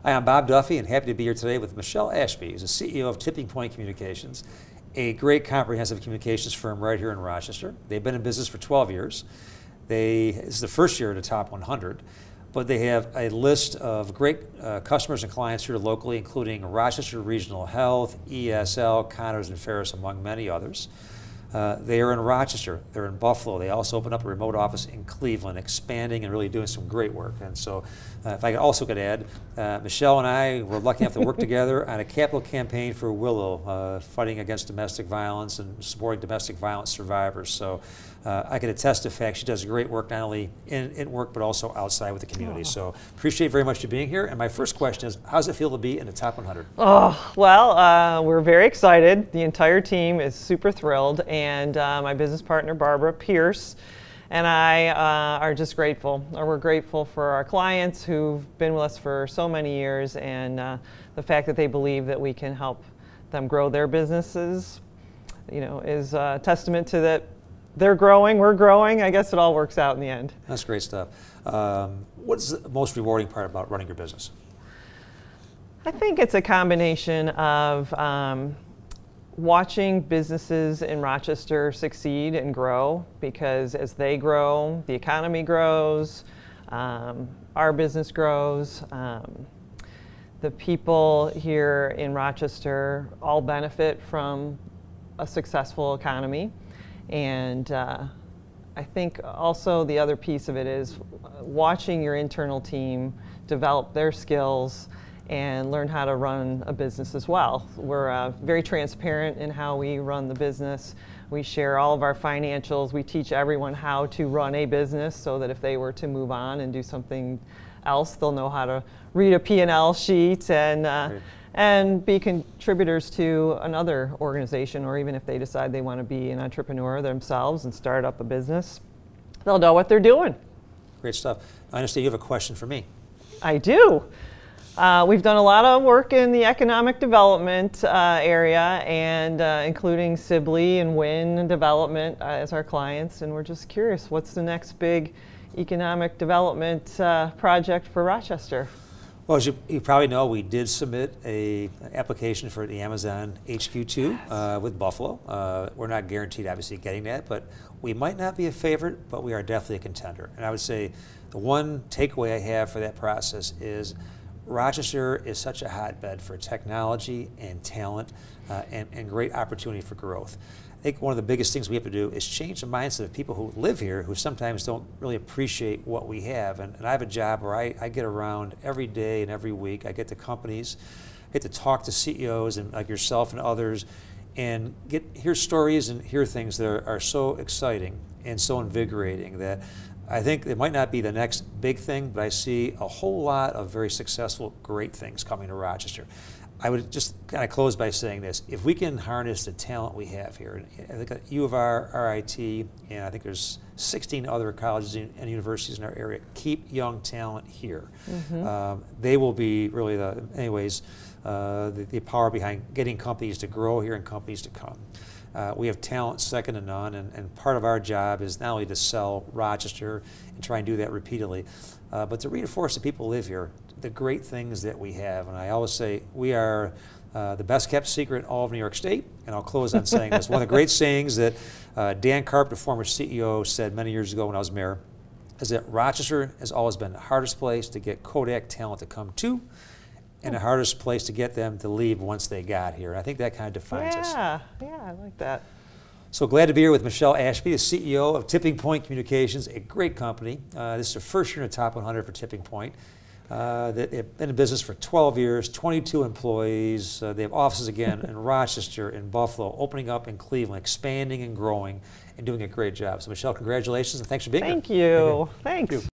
Hi, I'm Bob Duffy and happy to be here today with Michelle Ashby, who's the CEO of Tipping Point Communications, a great comprehensive communications firm right here in Rochester. They've been in business for 12 years. This is the first year in the top 100, but they have a list of great customers and clients here locally, including Rochester Regional Health, ESL, Connors and Ferris, among many others. They are in Rochester, they're in Buffalo. They also opened up a remote office in Cleveland, expanding and really doing some great work. And so if I also could add, Michelle and I were lucky enough to work together on a capital campaign for Willow, fighting against domestic violence and supporting domestic violence survivors. So I can attest to the fact she does great work, not only in work, but also outside with the community. So appreciate very much you being here. And my first question is, how does it feel to be in the top 100? Oh, well, we're very excited. The entire team is super thrilled. And my business partner, Barbara Pierce, and I are just grateful. We're grateful for our clients who've been with us for so many years, and the fact that they believe that we can help them grow their businesses, is a testament to that they're growing, we're growing. I guess it all works out in the end. That's great stuff. What's the most rewarding part about running your business? I think it's a combination of watching businesses in Rochester succeed and grow, because as they grow, the economy grows, our business grows. The people here in Rochester all benefit from a successful economy. And I think also the other piece of it is watching your internal team develop their skills and learn how to run a business as well. We're very transparent in how we run the business. We share all of our financials. We teach everyone how to run a business so that if they were to move on and do something else, they'll know how to read a P&L sheet and be contributors to another organization, or even if they decide they want to be an entrepreneur themselves and start up a business, they'll know what they're doing. Great stuff. I understand you have a question for me. I do. We've done a lot of work in the economic development area, and including Sibley and Wynn Development as our clients, and we're just curious, what's the next big economic development project for Rochester? Well, as you probably know, we did submit an application for the Amazon HQ2 with Buffalo. We're not guaranteed, obviously, getting that, but we might not be a favorite, but we are definitely a contender. And I would say the one takeaway I have for that process is Rochester is such a hotbed for technology and talent and great opportunity for growth. I think one of the biggest things we have to do is change the mindset of people who live here who sometimes don't really appreciate what we have. And I have a job where I get around every day and every week. I get to companies, I get to talk to CEOs and like yourself and others, and hear stories and hear things that are so exciting and so invigorating that I think it might not be the next big thing, but I see a whole lot of very successful, great things coming to Rochester. I would just kind of close by saying this. If we can harness the talent we have here, I think at U of R, RIT, and I think there's 16 other colleges and universities in our area, keep young talent here. Mm-hmm. They will be really, the power behind getting companies to grow here and companies to come. We have talent second to none, and part of our job is not only to sell Rochester and try and do that repeatedly, but to reinforce the people who live here, the great things that we have. And I always say we are the best kept secret in all of New York State, and I'll close on saying this. One of the great sayings that Dan Karp, the former CEO, said many years ago when I was mayor, is that Rochester has always been the hardest place to get Kodak talent to come to, and the hardest place to get them to leave once they got here. And I think that kind of defines us. Yeah, I like that. So glad to be here with Michelle Ashby, the CEO of Tipping Point Communications, a great company. This is the first year in the top 100 for Tipping Point. They've been in business for 12 years, 22 employees. They have offices again in Rochester, in Buffalo, opening up in Cleveland, expanding and growing, and doing a great job. So Michelle, congratulations and thanks for being here. Thank you. Thanks.